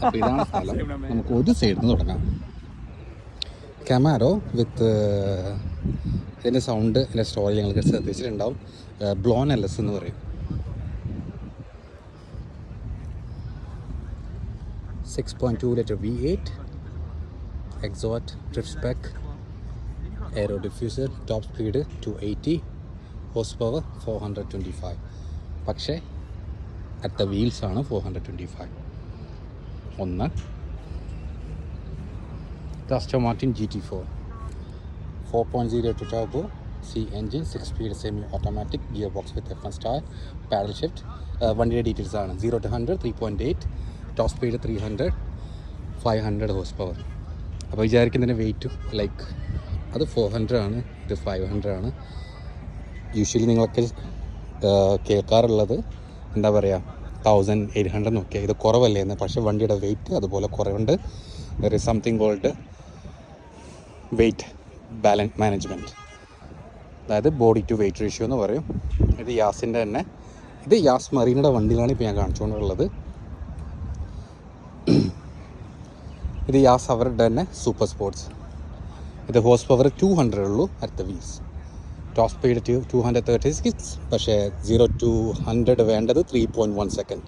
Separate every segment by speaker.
Speaker 1: അപ്പോൾ ഇതാണ് സ്ഥലം. നമുക്ക് ഒരു സൈഡിൽ നിന്ന് തുടങ്ങാം. കമാരോ വിത്ത് ഇതിൻ്റെ സൗണ്ട്, ഇതിൻ്റെ സ്റ്റോറി ഞങ്ങൾക്ക് ശ്രദ്ധിച്ചിട്ടുണ്ടാവും. ബ്ലോൺ LS എന്ന് പറയും. 6.2 litre V8 exhaust, drift spec, aero diffuser, top speed 280, horsepower 425. പക്ഷേ at the wheels ആണ് 425. ഒന്ന് Aston Martin GT4 4.0 turbo C engine, 6-speed semi-automatic, gearbox with F1 style, paddle shift. വണ്ടിയുടെ details ആണ്. 0 to 100 3.8, top speed 300, 500 horse power. അപ്പോൾ വിചാരിക്കുന്നതിൻ്റെ വെയിറ്റും like അത് 400 ആണ്, ഇത് 500 ആണ്. യൂഷ്വലി നിങ്ങളൊക്കെ കേൾക്കാറുള്ളത് എന്താ പറയുക 1800 നോക്കിയാൽ ഇത് കുറവല്ലേ എന്ന്. പക്ഷേ വണ്ടിയുടെ വെയിറ്റ് അതുപോലെ കുറവുണ്ട്. There is something called weight balance management, അതായത് ബോഡി ടു വെയിറ്റ് റേഷ്യോ എന്ന് പറയും. ഇത് യാസിൻ്റെ തന്നെ, ഇത് യാസ് മറീനയുടെ വണ്ടികളാണ് ഇപ്പോൾ ഞാൻ കാണിച്ചുകൊണ്ടുള്ളത്. ഇത് യാസ് അവരുടെ തന്നെ സൂപ്പർ സ്പോർട്സ്. ഇത് ഹോഴ്സ് പവർ 200 ഉള്ളൂ at the wheels. Top speed 236, പക്ഷേ 0 to 100 വേണ്ടത് 3.1 സെക്കൻഡ്.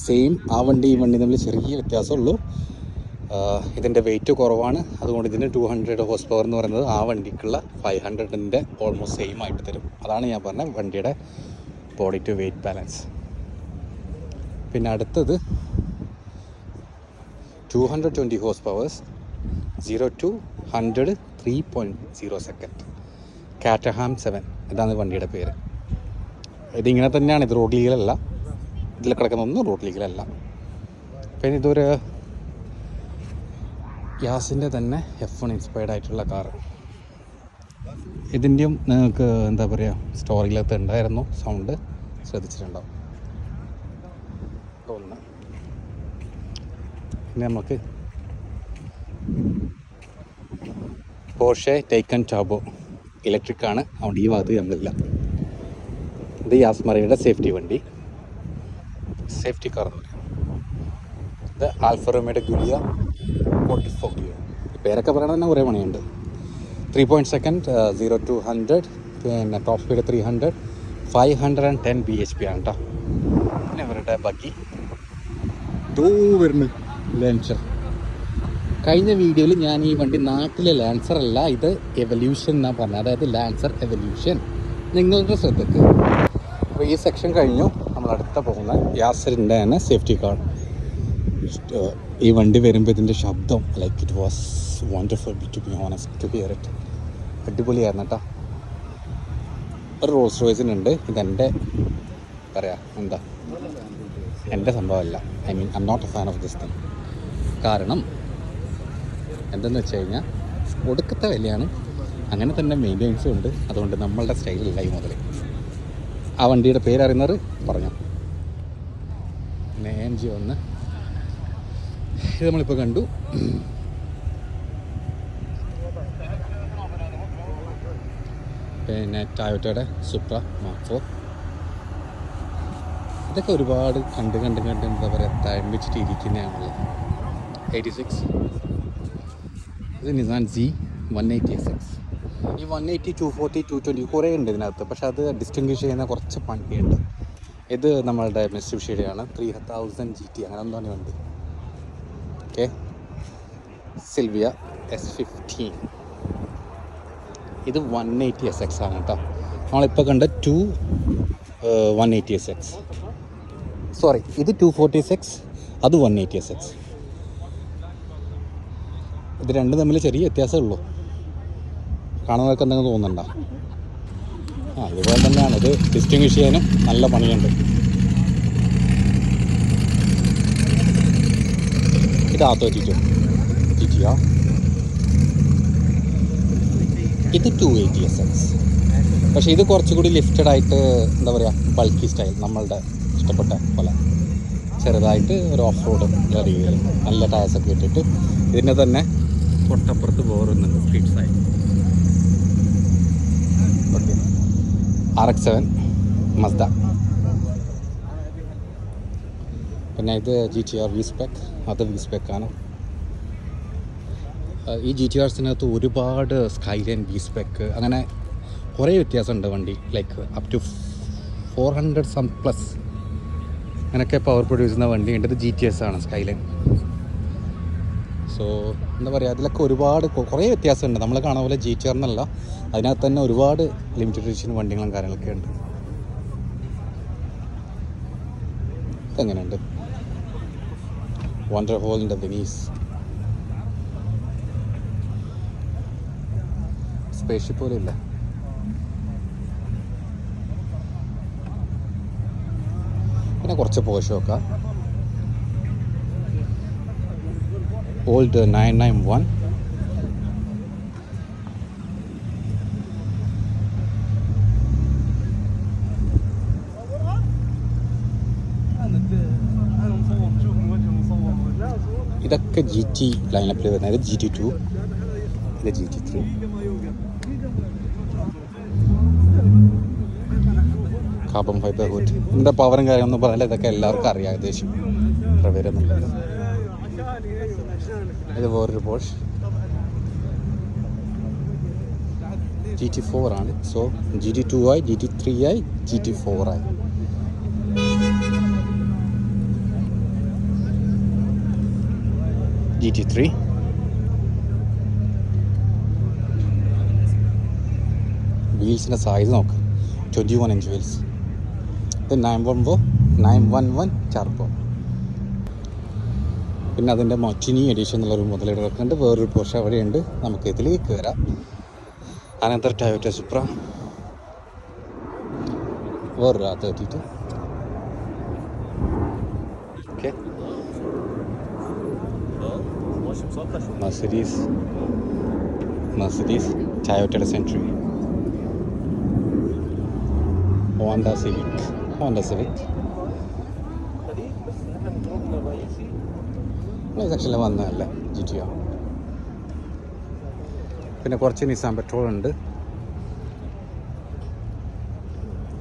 Speaker 1: സെയിം ആ വണ്ടി ഈ വണ്ടി തമ്മിൽ ചെറിയ വ്യത്യാസമുള്ളൂ. ഇതിൻ്റെ വെയിറ്റ് കുറവാണ്, അതുകൊണ്ട് ഇതിന് 200 ഹോഴ്സ് പവർ എന്ന് പറയുന്നത് ആ വണ്ടിക്കുള്ള 500ൻ്റെ ഓൾമോസ്റ്റ് സെയിം ആയിട്ട് തരും. അതാണ് ഞാൻ പറഞ്ഞ വണ്ടിയുടെ ബോഡി ടു വെയിറ്റ് ബാലൻസ്. പിന്നെ അടുത്തത് 220 ഹോഴ്സ് പവേഴ്സ്, 0 to 100 3.0 സെക്കൻഡ്. കാറ്റഹാം 7 ഇതാണ് വണ്ടിയുടെ പേര്. ഇതിങ്ങനെ തന്നെയാണ്. ഇത് റോഡ് ലീഗലല്ല, ഇതിൽ കിടക്കുന്നൊന്നും റോഡ് ലീഗലല്ല. പിന്നെ ഇതൊരു യാസിൻ്റെ തന്നെ F1 ഇൻസ്പയർഡ് ആയിട്ടുള്ള കാറ്. ഇതിൻ്റെയും നിങ്ങൾക്ക് എന്താ പറയുക സ്റ്റോറിയിലകത്ത് ഉണ്ടായിരുന്നു, സൗണ്ട് ശ്രദ്ധിച്ചിട്ടുണ്ടാവും. ഒന്ന് പിന്നെ നമുക്ക് പോർഷെ ടൈക്കൺ ടർബോ ഇലക്ട്രിക് ആണ്, അതുകൊണ്ട് ഈ ഭാഗത്ത് നമ്മളില്ല. ഇത് യാസ് മറീനയുടെ സേഫ്റ്റി വണ്ടി, സേഫ്റ്റി കാർ എന്ന് പറയും. ഇത് ആൽഫ റോമിയോയുടെ ഗുലിയ 44 ഗിയർ. പേരൊക്കെ പറയണത് തന്നെ കുറേ പണിയുണ്ട്. 3.2 സെക്കൻഡ്, 0 to 100, പിന്നെ ടോപ്പ് സ്പീഡ് 300, 510 bhp ആണ് കേട്ടോ. പിന്നെ ഇവരുടെ ബഗ്ഗി വരുന്നു ലാൻസർ. കഴിഞ്ഞ വീഡിയോയിൽ ഞാൻ ഈ വണ്ടി നാട്ടിലെ ലാൻസർ അല്ല, ഇത് എവല്യൂഷൻ എന്നാണ് പറഞ്ഞത്, അതായത് ലാൻസർ എവല്യൂഷൻ. നിങ്ങളുടെ ശ്രദ്ധക്ക്. അപ്പോൾ ഈ സെക്ഷൻ കഴിഞ്ഞു, നമ്മൾ അടുത്ത പോകുന്ന യാസറിൻ്റെ തന്നെ സേഫ്റ്റി കാർ. ഈ വണ്ടി വരുമ്പോൾ ഇതിൻ്റെ ശബ്ദം like it was wonderful to be honest to hear it. അടിപൊളിയായിരുന്നു കേട്ടോ. ഒരു റോൾസ് റോയ്സിനുണ്ട്. ഇതെൻ്റെ പറയാം എന്താ എൻ്റെ സംഭവമല്ല. I mean I am not a fan of this thing. കാരണം എന്തെന്ന് വെച്ച് കഴിഞ്ഞാൽ ഒടുക്കത്തെ വിലയാണ്, അങ്ങനെ തന്നെ മെയിൻ്റെനൻസും ഉണ്ട്. അതുകൊണ്ട് നമ്മളുടെ സ്റ്റൈലില്ല ഈ മുതൽ. ആ വണ്ടിയുടെ പേരറിയുന്നവർ പറഞ്ഞു. പിന്നെ AMG 1 ഇത് നമ്മളിപ്പോൾ കണ്ടു. പിന്നെ ടയോട്ടയുടെ സുപ്ര മാർക്ക് 4. ഇതൊക്കെ ഒരുപാട് കണ്ട് എന്താ പറയുക ടൈം വെച്ചിട്ട് ഇരിക്കുന്നതാണല്ലോ. 86. ഇത് നിസാൻ Z180SX. ഈ 180, 240, 220 കുറേ ഉണ്ട് ഇതിനകത്ത്, പക്ഷെ അത് ഡിസ്റ്റിങ്വിഷ് ചെയ്യുന്ന കുറച്ച് പണിയുണ്ട്. ഇത് നമ്മളുടെ മിസ്റ്റുബിഷിയുടെയാണ് 3000 GT അങ്ങനെ എന്താണ് വണ്ടി. Okay, Sylvia S15. ഇത് 180SX ആണ് കേട്ടോ. നമ്മളിപ്പോൾ കണ്ട 180SX. സോറി, ഇത് 246, അത് 180SX. ഇത് രണ്ടും തമ്മിൽ ചെറിയ വ്യത്യാസമേ ഉള്ളൂ. കാണുന്നവർക്ക് എന്തെങ്കിലും തോന്നുന്നുണ്ടോ? ഇതുപോലെ തന്നെയാണ്. ഇത് ഡിസ്റ്റിങ്വിഷ് ചെയ്യാനും നല്ല പണിയുണ്ട്. ഇത് R32 GTR. ഇത് 280SX. പക്ഷേ ഇത് കുറച്ചുകൂടി ലിഫ്റ്റഡ് ആയിട്ട് എന്താ പറയുക ബൾക്കി സ്റ്റൈൽ, നമ്മളുടെ ഇഷ്ടപ്പെട്ട പോലെ ചെറുതായിട്ട് ഒരു ഓഫ് റോഡ് രീതിയിൽ നല്ല ടയർസൊക്കെ ഇട്ടിട്ട്. ഇതിൻ്റെ തന്നെ തൊട്ടപ്പുറത്ത് വേറൊന്നുണ്ട് street side. Okay, RX-7 Mazda. പിന്നെ ഇത് GTR വി സ്പെക്, അത് വി സ്പെക്കാണ്. ഈ GTRസിനകത്ത് ഒരുപാട് സ്കൈലൈൻ വി സ്പെക് അങ്ങനെ കുറേ വ്യത്യാസമുണ്ട് വണ്ടി. Like up to 400 some plus അങ്ങനെയൊക്കെ പവർ പ്രൊഡ്യൂസ് ചെയ്യുന്ന വണ്ടിയുണ്ട്. ഇത് GTS ആണ്, സ്കൈലൈൻ. സോ എന്താ പറയുക, അതിലൊക്കെ ഒരുപാട് കുറേ വ്യത്യാസമുണ്ട്. നമ്മൾ കാണുന്ന പോലെ GTR എന്നല്ല, അതിനകത്ത് തന്നെ ഒരുപാട് ലിമിറ്റഡ് എഡിഷൻ വണ്ടികളും കാര്യങ്ങളൊക്കെ ഉണ്ട്. ഇതെങ്ങനെയുണ്ട്? വണ്ടർ ഹോളിൻ്റെ വെനീസ് സ്പേസ്ഷിപ്പ് പോലും ഇല്ല. പിന്നെ കുറച്ച് പോഷ് നോക്കാം. ഓൾഡ് 991. ഇതൊക്കെ GT ലൈനപ്പിൽ വരുന്നത്. ഇത് GT2, ഇത് GT3. Carbon fibre hood. ഇതിൻ്റെ പവറും കാര്യമൊന്നും പറയില്ല, ഇതൊക്കെ എല്ലാവർക്കും അറിയാം ഏകദേശം എത്ര വരുന്നുള്ളത്. ഇത് വേറൊരു പോഷ് GT4 ആണ്. സോ GT2 ആയി, GT3 ആയി, GT4 ആയി. GT3 വീൽസിൻ്റെ സൈസ് നോക്ക്, 21 ഇഞ്ച് വീൽസ്. ഇത് 911 ടർബോ. പിന്നെ അതിൻ്റെ മൊറ്റിനി എഡിഷൻ എന്നുള്ളൊരു മുതലെടുക്കുന്നുണ്ട്. ഉണ്ട് വേറൊരു പോർഷ അവിടെയുണ്ട്. നമുക്ക് ഇതിലേക്ക് വരാം. അനന്തർ ടയോട്ട സുപ്ര, വേറൊരു 32. ഓക്കെ, Mercedes ടയോട്ടയുടെ സെൻട്രി, Honda Civic സെക്ഷനിൽ വന്നതല്ലേ GTR. പിന്നെ കുറച്ച് നിസാൻ പെട്രോൾ ഉണ്ട്.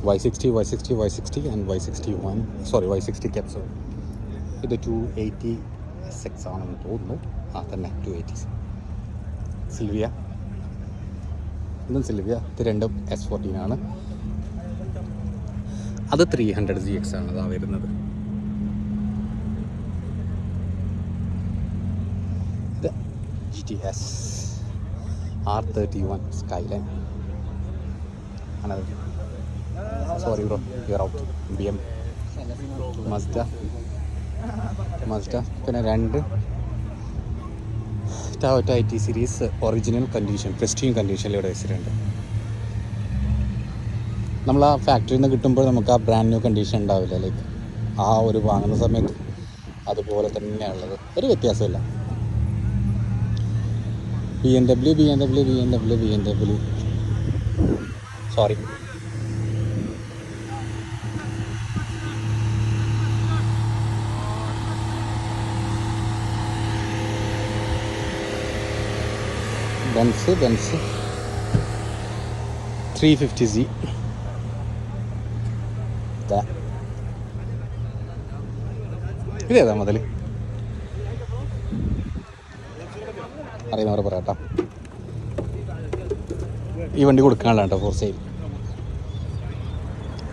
Speaker 1: Y60 and Y60 capsule. ഇത് 280SX ആണെന്ന് തോന്നുന്നു. തന്നെ 280. സിൽവിയ, ഇതും സിൽവിയ. ഇത് രണ്ടും S14 ആണ്. അത് 300ZX ആണ് അതാ വരുന്നത്. ഇത് GTS R31 skyline. Sorry bro, you are out. BM, Mazda. പിന്നെ 2 Toyota IT series original condition, pristine കണ്ടീഷനിൽ ഇവിടെ വെച്ചിട്ടുണ്ട്. നമ്മൾ ആ ഫാക്ടറിയിൽ നിന്ന് കിട്ടുമ്പോൾ നമുക്ക് ആ ബ്രാൻഡ് ന്യൂ കണ്ടീഷൻ ഉണ്ടാവില്ല. ലൈക്ക് ആ ഒരു വാങ്ങുന്ന സമയത്ത് അതുപോലെ തന്നെയാണുള്ളത്, ഒരു വ്യത്യാസമില്ല. BMW sorry, Benz 350Z. ഇതേതാ മുതൽ അറിയുന്നവരെ പറയാട്ടോ. ഈ വണ്ടി കൊടുക്കാനുള്ള കേട്ടോ ഫോർ സെയിൽ.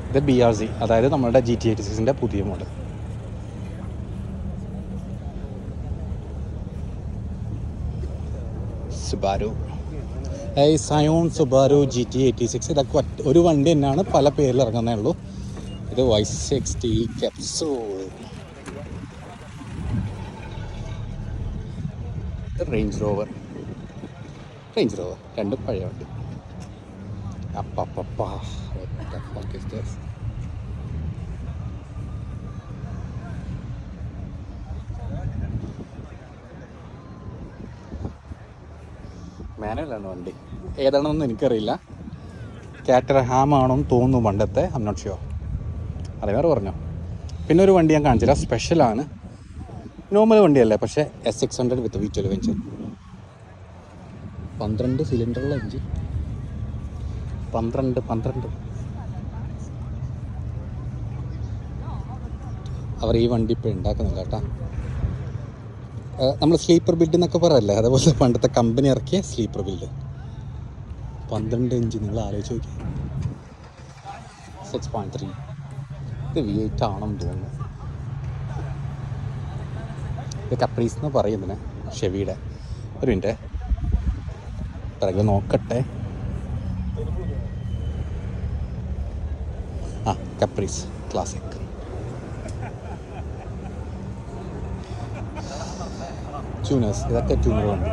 Speaker 1: ഇത് BRZ, അതായത് നമ്മളുടെ GT86ൻ്റെ പുതിയ model. Subaru, Zion Subaru GT86. ഇതൊക്കെ ഒരു വണ്ടി തന്നെയാണ്, പല പേരിൽ ഇറങ്ങുന്നേ ഉള്ളൂ. ഇത് Y60 capsule. റേഞ്ച് റോവർ രണ്ടും പഴയ വണ്ടി. മാനുവലാണ് വണ്ടി. ഏതാണെന്നൊന്നും എനിക്കറിയില്ല. കാറ്റർഹാം ആണെന്ന് തോന്നുന്നു പണ്ടത്തെ. I am not sure. അറിയാറ് പറഞ്ഞോ. പിന്നെ ഒരു വണ്ടി ഞാൻ കാണിച്ചില്ല, സ്പെഷ്യലാണ്. നോർമൽ വണ്ടിയല്ലേ, പക്ഷേ S600 വിത്ത് V12 എഞ്ചിൻ. 12 സിലിണ്ടറുള്ള എഞ്ചിൻ. 12 അവർ ഈ വണ്ടി ഇപ്പോൾ ഉണ്ടാക്കുന്നില്ല കേട്ടോ. നമ്മൾ സ്ലീപ്പർ ബിൽഡ് എന്നൊക്കെ പറയല്ലേ, അതേപോലെ പണ്ടത്തെ കമ്പനി ഇറക്കിയ സ്ലീപ്പർ ബിൽഡ്. 12 ഇഞ്ച് നിങ്ങൾ ആലോചിച്ച് നോക്കി. 6.3. ഇത് V8 ആണെന്ന് തോന്നുന്നു. ഇത് കപ്രീസ് എന്ന് പറയുന്നതിന് ഷെവിയുടെ. ഒരു മിനിറ്റ് പിറകെ നോക്കട്ടെ. ആ, കപ്രീസ് ക്ലാസിക്. ട്യൂണേഴ്സ്, ഇതൊക്കെ ട്യൂണർ വണ്ടി.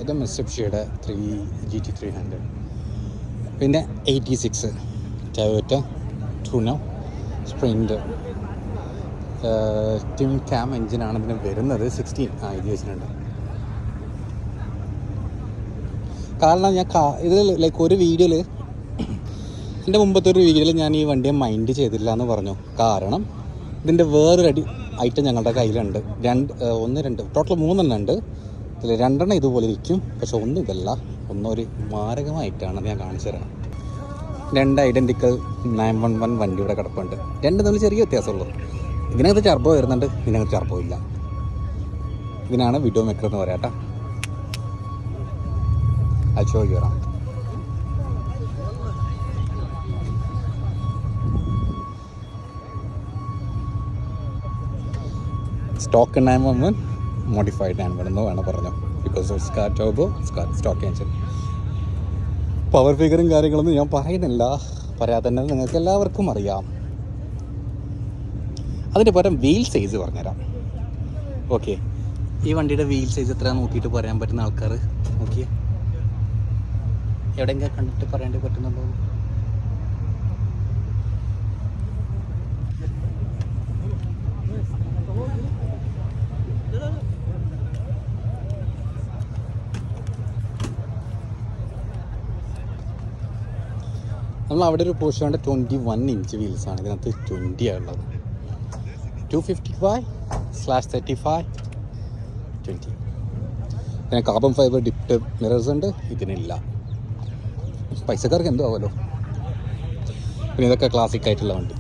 Speaker 1: ഇത് മിസ്റ്റുബിഷിയുടെ GT300. പിന്നെ 86 ടൊയോട്ട ട്രൂനോ സ്പ്രിൻ്റ് ട്വിൻ ക്യാം എഞ്ചിനാണ് ഇതിന് വരുന്നത്. 16 ഇത് വെച്ചിട്ടുണ്ട്. കാരണം ഞാൻ ഇത് ലൈക്ക് ഒരു വീഡിയോയിൽ, എൻ്റെ മുമ്പത്തെ ഒരു വീഡിയോയിൽ ഞാൻ ഈ വണ്ടിയെ മൈൻഡ് ചെയ്തില്ല എന്ന് പറഞ്ഞു. കാരണം ഇതിൻ്റെ വേറൊരു ഐറ്റം ഞങ്ങളുടെ കയ്യിലുണ്ട്. 2 ടോട്ടൽ 3 ഉണ്ട്. ഇതിൽ 2 ഇതുപോലെ ഇരിക്കും, പക്ഷെ ഒന്നും ഇതല്ല. ഒന്നൊരു മാരകമായിട്ടാണ് ഞാൻ കാണിച്ചു തരാം. 2 ഐഡൻറ്റിക്കൽ 911 വണ്ടി ഇവിടെ കിടപ്പുണ്ട്. 2 തമ്മിൽ ചെറിയ വ്യത്യാസമുള്ളൂ. ഇതിനകത്ത് ടർബോ വരുന്നുണ്ട്, ഇതിനകത്ത് ടർബോ ഇല്ല. ഇതിനാണ് വിഡോ മേക്കർ എന്ന് പറയാം കേട്ടോ. I'll show you around. Stock 911, modified 911 എന്ന് വേണം പറഞ്ഞു. ബിക്കോസ് ഓഫ് സ്കാർ ടർബോ, സ്റ്റോക്ക് എഞ്ചിൻ. പവർ ഫിഗറും കാര്യങ്ങളൊന്നും ഞാൻ പറയുന്നില്ല, പറയാതെ തന്നെ നിങ്ങൾക്ക് എല്ലാവർക്കും അറിയാം. അതിൻ്റെ പകരം വീൽ സൈസ് പറഞ്ഞുതരാം. ഓക്കെ, ഈ വണ്ടിയുടെ വീൽ സൈസ് എത്ര നോക്കിയിട്ട് പറയാൻ പറ്റുന്ന ആൾക്കാർ നോക്കിയേ. എവിടെയെങ്കിലും കണ്ടിട്ട് പറയേണ്ടി പറ്റുന്നുണ്ടോ? നമ്മൾ അവിടെ ഒരു പോർഷൻ കൊണ്ട് 21 ഇഞ്ച് വീൽസാണ്. ഇതിനകത്ത് 20 ഉള്ളത്. 255/35 20. പിന്നെ കാർബൺ ഫൈബർ ഡിപ്ഡ് മിറേഴ്സ് ഉണ്ട്, ഇതിനില്ല. പൈസക്കാർക്ക് എന്തോ ആവുമല്ലോ. പിന്നെ ഇതൊക്കെ ക്ലാസിക് ആയിട്ടുള്ള വണ്ടി.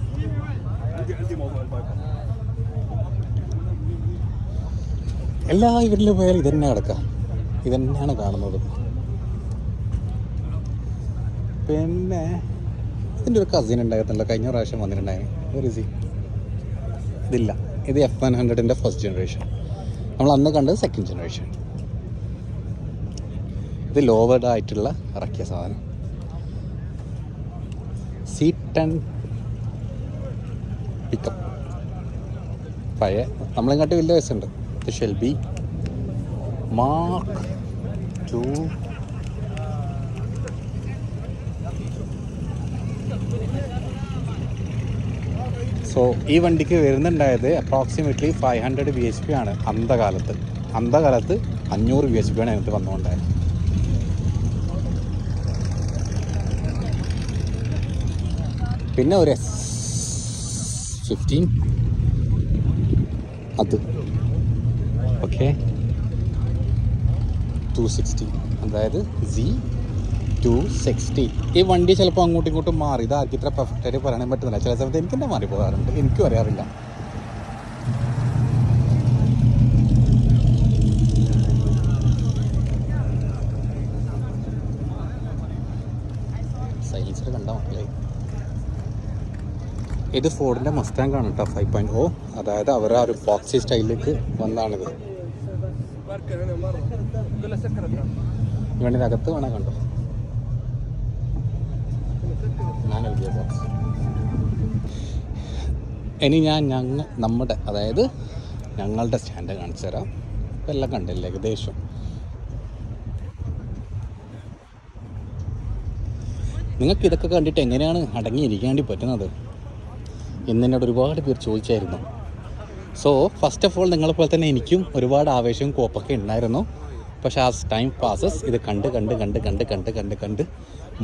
Speaker 1: എല്ലാ ഇവരിലും പോയാലും ഇതന്നെ കിടക്കുക, ഇതന്നെയാണ് കാണുന്നത്. പിന്നെ ഇതിൻ്റെ ഒരു കസിൻ ഉണ്ടായിരുന്നല്ലോ, കഴിഞ്ഞ പ്രാവശ്യം വന്നിട്ടുണ്ടായി. ഒരു ഇതില്ല. ഇത് F100ൻ്റെ ഫസ്റ്റ് ജനറേഷൻ. നമ്മൾ അന്ന് കണ്ടത് സെക്കൻഡ് ജനറേഷൻ. ഇത് ലോവേഡ് ആയിട്ടുള്ള ഇറക്കിയ സാധനം. C10 pickup. പഴയ നമ്മളെങ്ങാട്ടി വലിയ വയസ്സുണ്ട്. ഇത് ഷെൽബി മാർക്ക് 2. സോ ഈ വണ്ടിക്ക് വരുന്നുണ്ടായത് അപ്രോക്സിമേറ്റ്ലി 500 bhp ആണ്. അന്ധകാലത്ത് 500 bhp ആണ് അതിനകത്ത് വന്നുകൊണ്ടായത്. പിന്നെ ഒരു S15 അത് ഓക്കെ 260, അതായത് Z260. ഈ വണ്ടി ചിലപ്പോൾ അങ്ങോട്ടും ഇങ്ങോട്ടും മാറി. ഇതാർക്ക് ഇത്ര പെർഫെക്റ്റായിട്ട് പറയാൻ പറ്റുന്നില്ല. ചില സമയത്ത് എനിക്ക് തന്നെ മാറി പോകാറുണ്ട്, എനിക്കും അറിയാറില്ല. സൈലൻസർ കണ്ട മക്കളെ. ഇത് ഫോർഡിൻ്റെ മസ്റ്റാങ് ആണ് കേട്ടോ, 5.0. അതായത് അവർ ആ ഒരു ബോക്സി സ്റ്റൈലിലേക്ക് വന്നാണിത്. വേണ്ടി അകത്ത് വേണം കണ്ടോ, ഞാൻ എഴുതിയ ബോക്സ്. ഇനി ഞാൻ നമ്മുടെ അതായത് ഞങ്ങളുടെ സ്റ്റാൻഡ് കാണിച്ചു തരാം. ഇപ്പം എല്ലാം കണ്ടില്ല ഏകദേശം. നിങ്ങൾക്ക് ഇതൊക്കെ കണ്ടിട്ട് എങ്ങനെയാണ് അടങ്ങിയിരിക്കാൻ വേണ്ടി പറ്റുന്നത് എന്നോട് ഒരുപാട് പേർ ചോദിച്ചായിരുന്നു. സോ ഫസ്റ്റ് ഓഫ് ഓൾ നിങ്ങളെപ്പോലെ തന്നെ എനിക്കും ഒരുപാട് ആവേശവും കോപ്പൊക്കെ ഉണ്ടായിരുന്നു. പക്ഷേ ആ ടൈം പാസസ് ഇത് കണ്ട്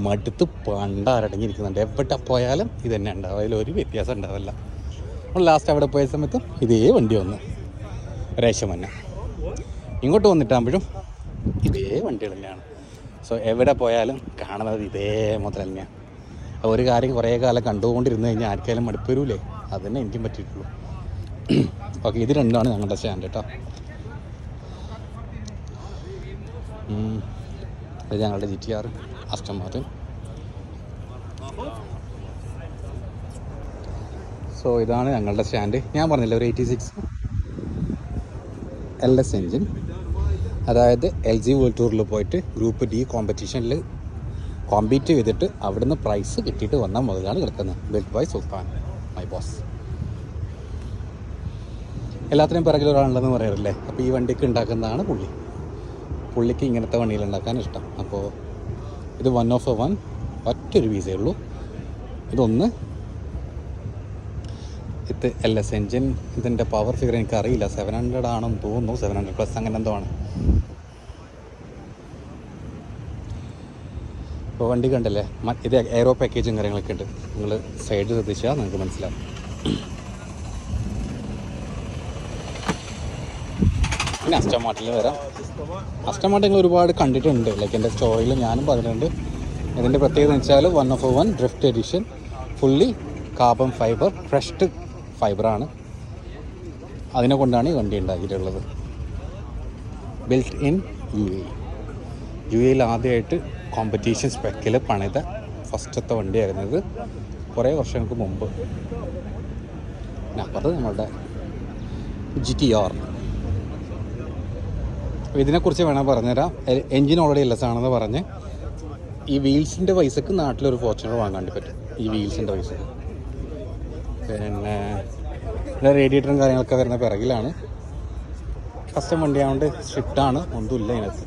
Speaker 1: മടുത്ത് പണ്ടാരടങ്ങിയിരിക്കുന്നുണ്ട്. എവിടെ പോയാലും ഇത് തന്നെ ഉണ്ടാവും, അതിലൊരു വ്യത്യാസം ഉണ്ടാവില്ല. നമ്മൾ ലാസ്റ്റ് അവിടെ പോയ സമയത്തും ഇതേ വണ്ടി വന്നു. ഒരാഴ്ച മുന്നേ. ഇങ്ങോട്ട് വന്നിട്ടാകുമ്പോഴും ഇതേ വണ്ടികൾ തന്നെയാണ്. സോ എവിടെ പോയാലും കാണുന്നത് ഇതേ മുതൽ തന്നെയാണ്. ഒരു കാര്യം കുറേ കാലം കണ്ടുകൊണ്ടിരുന്ന് കഴിഞ്ഞാൽ ആർക്കായാലും മടുപ്പ് വരൂലേ? അത് തന്നെ എനിക്കും പറ്റിയിട്ടുള്ളൂ. ഓക്കെ, ഇത് രണ്ടാണ് ഞങ്ങളുടെ സ്റ്റാൻഡ് കേട്ടോ. ഇത് ഞങ്ങളുടെ GTR, ആസ്റ്റൺ മാർട്ടിൻ. സോ ഇതാണ് ഞങ്ങളുടെ സ്റ്റാൻഡ്. ഞാൻ പറഞ്ഞില്ല ഒരു 86 LS എൻജിൻ, അതായത് LG വേൾഡ് ടൂറിൽ പോയിട്ട് ഗ്രൂപ്പ് D കോമ്പറ്റീഷനിൽ കോമ്പീറ്റ് ചെയ്തിട്ട് അവിടുന്ന് പ്രൈസ് കിട്ടിയിട്ട് വന്ന മുതലാണ് കിടക്കുന്നത്. Build by Sultan, my boss. എല്ലാത്തിനും പിറകിൽ ഒരാളുണ്ടെന്ന് പറയാറില്ലേ? അപ്പോൾ ഈ വണ്ടിക്ക് ഉണ്ടാക്കുന്നതാണ് പുള്ളിക്ക് ഇങ്ങനത്തെ വണ്ടികൾ ഉണ്ടാക്കാൻ ഇഷ്ടം. അപ്പോൾ ഇത് 1 of 1 ഒറ്റൊരു വീസേ ഉള്ളൂ. ഇതൊന്ന് ഇത് LS എൻജിൻ. ഇതിൻ്റെ പവർ ഫിഗർ എനിക്കറിയില്ല, 700 ആണെന്ന് തോന്നുന്നു, 700+ അങ്ങനെ എന്തോ ആണ്. ഇപ്പോൾ വണ്ടി കണ്ടല്ലേ, ഇത് എയറോ പാക്കേജും കാര്യങ്ങളൊക്കെ ഉണ്ട്. നിങ്ങൾ സൈഡ് ശ്രദ്ധിച്ചാൽ നിങ്ങൾക്ക് മനസ്സിലാവും. പിന്നെ ആസ്റ്റൺ മാർട്ടിനിൽ വരാം. ആസ്റ്റൺ മാർട്ടിൻ ഒരുപാട് കണ്ടിട്ടുണ്ട്, ലൈക്ക് എൻ്റെ സ്റ്റോറിയിൽ ഞാനും പറഞ്ഞിട്ടുണ്ട്. ഇതിൻ്റെ പ്രത്യേകത എന്ന് വെച്ചാൽ 1 of 1 drift edition, fully carbon fibre, crushed ഫൈബറാണ്. അതിനെ കൊണ്ടാണ് ഈ വണ്ടി ഉണ്ടാക്കിയിട്ടുള്ളത്. ബിൽറ്റ് ഇൻ UAE ആദ്യമായിട്ട് കോമ്പറ്റീഷൻ സ്പെക്കിൽ പണിത ഫസ്റ്റത്തെ വണ്ടിയായിരുന്നു ഇത്, കുറേ വർഷങ്ങൾക്ക് മുമ്പ്. പിന്നെ അപ്പുറത്ത് നമ്മളുടെ GTR. ഇതിനെക്കുറിച്ച് വേണം പറഞ്ഞുതരാം. എൻജിൻ ഓൾറെഡി LS ആണെന്ന് പറഞ്ഞ് ഈ വീൽസിൻ്റെ പൈസക്ക് നാട്ടിലൊരു ഫോർച്യൂണർ വാങ്ങാണ്ട് പറ്റും, ഈ വീൽസിൻ്റെ പൈസക്ക്. പിന്നെ ഇവിടെ റേഡിയേറ്ററും കാര്യങ്ങളൊക്കെ വരുന്ന പിറകിലാണ്. കസ്റ്റം വണ്ടിയായതുകൊണ്ട് സ്ട്രിക്റ്റാണ്, ഒന്നുമില്ല ഇതിനകത്ത്.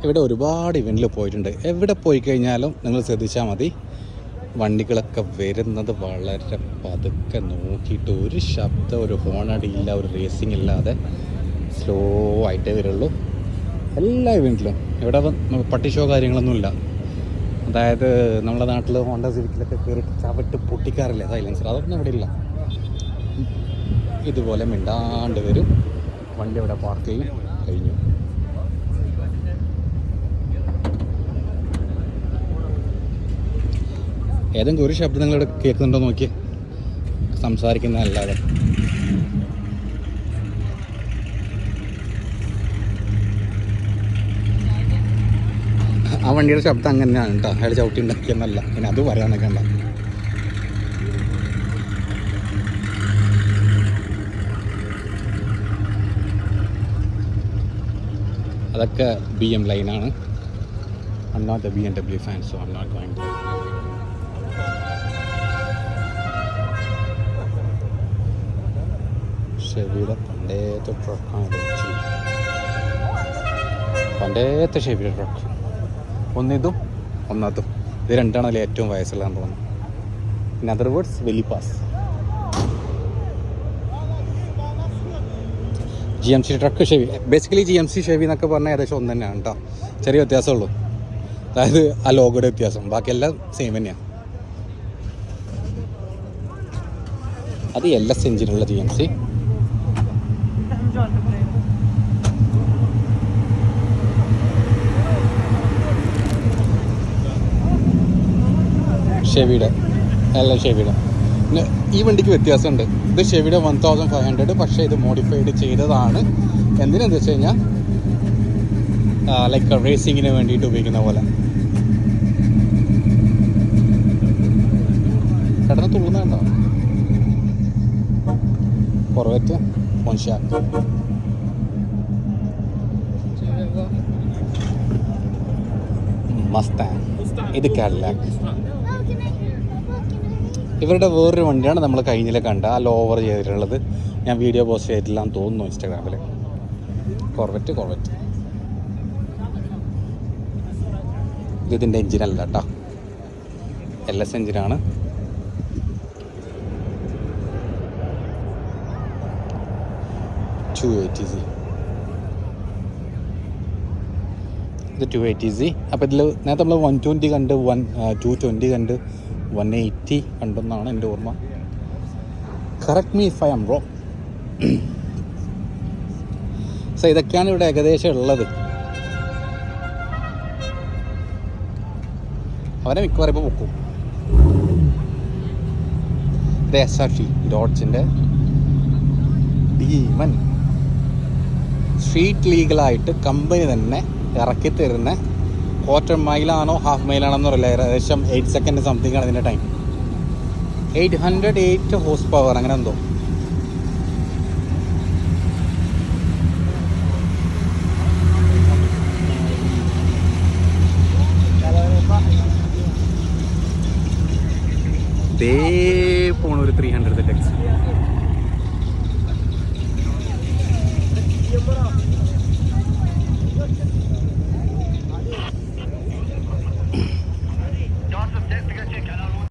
Speaker 1: ഇവിടെ ഒരുപാട് ഇവൻറ്റിൽ പോയിട്ടുണ്ട്. എവിടെ പോയി കഴിഞ്ഞാലും നിങ്ങൾ ശ്രദ്ധിച്ചാൽ മതി, വണ്ടികളൊക്കെ വരുന്നത് വളരെ പതുക്കെ നോക്കിയിട്ട്, ഒരു ശബ്ദം, ഒരു ഹോണടിയില്ല, ഒരു റേസിംഗ് ഇല്ലാതെ സ്ലോ ആയിട്ടേ വരുള്ളൂ എല്ലാ ഇവൻറ്റിലും. ഇവിടെ പട്ടി ഷോ കാര്യങ്ങളൊന്നുമില്ല. അതായത് നമ്മുടെ നാട്ടിൽ ഹോണ്ട സിവിക്കിലൊക്കെ കയറിയിട്ട് ചവിട്ട് പൊട്ടിക്കാറില്ല സൈലൻസർ, അതൊന്നും ഇവിടെ ഇല്ല. ഇതുപോലെ മിണ്ടാണ്ട് വരും, വണ്ടി ഇവിടെ പാർക്ക് ചെയ്യും, കഴിഞ്ഞു. ഏതെങ്കിലും ഒരു ശബ്ദം നിങ്ങളിവിടെ കേൾക്കുന്നുണ്ടോ നോക്കി, സംസാരിക്കുന്നതല്ലാതെ. ആ വണ്ടിയുടെ ശബ്ദം അങ്ങനെയാണ് കേട്ടോ, അയാൾ ചവിട്ടി ഉണ്ടാക്കിയെന്നല്ല. പിന്നെ അത് പറയാൻ നിൽക്കണ്ട. അതൊക്കെ BM ലൈനാണ്. I'm not a BMW fan, so I'm not going there. ഷെവിയുടെ പണ്ടേത്തെ ട്രക്കാണ്, പണ്ടേത്തെ ഷെവിയുടെ ട്രക്ക്. ഒന്നിതും ഒന്നതും, ഇത് രണ്ടാണല്ലേ ഏറ്റവും വയസ്സുള്ളതെന്ന് തോന്നുന്നു. ഇൻ അതർ വേർഡ്സ് വെലിപ്പാസ്. GMC truck Chevy, basically GMC Chevy എന്നൊക്കെ പറഞ്ഞാൽ ഏകദേശം ഒന്ന് തന്നെയാണ് കേട്ടോ, ചെറിയ വ്യത്യാസമുള്ളൂ. അതായത് ആ ലോഗോയുടെ വ്യത്യാസം, ബാക്കിയെല്ലാം സെയിം തന്നെയാണ്. അത് LS എഞ്ചിനുള്ള GMC. ഷെവിയുടെ പിന്നെ ഈ വണ്ടിക്ക് വ്യത്യാസമുണ്ട്. ഇത് ഷെവിയുടെ 1500, പക്ഷേ ഇത് മോഡിഫൈഡ് ചെയ്തതാണ്. എന്തിനെന്ന് വെച്ച് കഴിഞ്ഞാൽ ലൈക്ക് റേസിങ്ങിന് വേണ്ടിയിട്ട് ഉപയോഗിക്കുന്ന പോലെ. കടന്ന് തുള്ളുന്നുണ്ടോ? കൊർവെറ്റ്, പോൺഷാക്ക്. മസ്താങ്, ഇത് കാഡിലാക്ക്. ഇവരുടെ വേറൊരു വണ്ടിയാണ് നമ്മൾ കഴിഞ്ഞിലെ കണ്ട, ആ ലോവർ ചെയ്തിട്ടുള്ളത്. ഞാൻ വീഡിയോ പോസ്റ്റ് ചെയ്തിട്ടില്ലാന്ന് തോന്നുന്നു ഇൻസ്റ്റാഗ്രാമിൽ. കൊർവെറ്റ്. ഇതിൻ്റെ എൻജിനല്ല കേട്ടോ. LS എഞ്ചിനാണ്. ഇത് 280Z. അപ്പോൾ ഇതിൽ നേരത്തെ നമ്മൾ 120 കണ്ട് 220 കണ്ട് 180 കണ്ടെന്നാണ് എൻ്റെ ഓർമ്മ. Correct me if I am wrong. So ഇതൊക്കെയാണ് ഇവിടെ ഏകദേശം ഉള്ളത്. അവരെ മിക്കവാറും ഇപ്പോൾ പൊക്കും. ഇത് SRT ഡോഡ്ജിൻ്റെ ഡീമൻ സ്ട്രീറ്റ് ലീഗലായിട്ട് കമ്പനി തന്നെ ഇറക്കി തരുന്ന 1/4 മൈലാണോ 1/2 മൈലാണോന്ന് അറിയില്ല, ഏകദേശം 8 സെക്കൻഡ് സംതിങ് ആണ് ഇതിൻ്റെ ടൈം. 808 ഹോഴ്സ് പവർ അങ്ങനെ എന്തോ. ദേ പോണൊരു 300 ZX.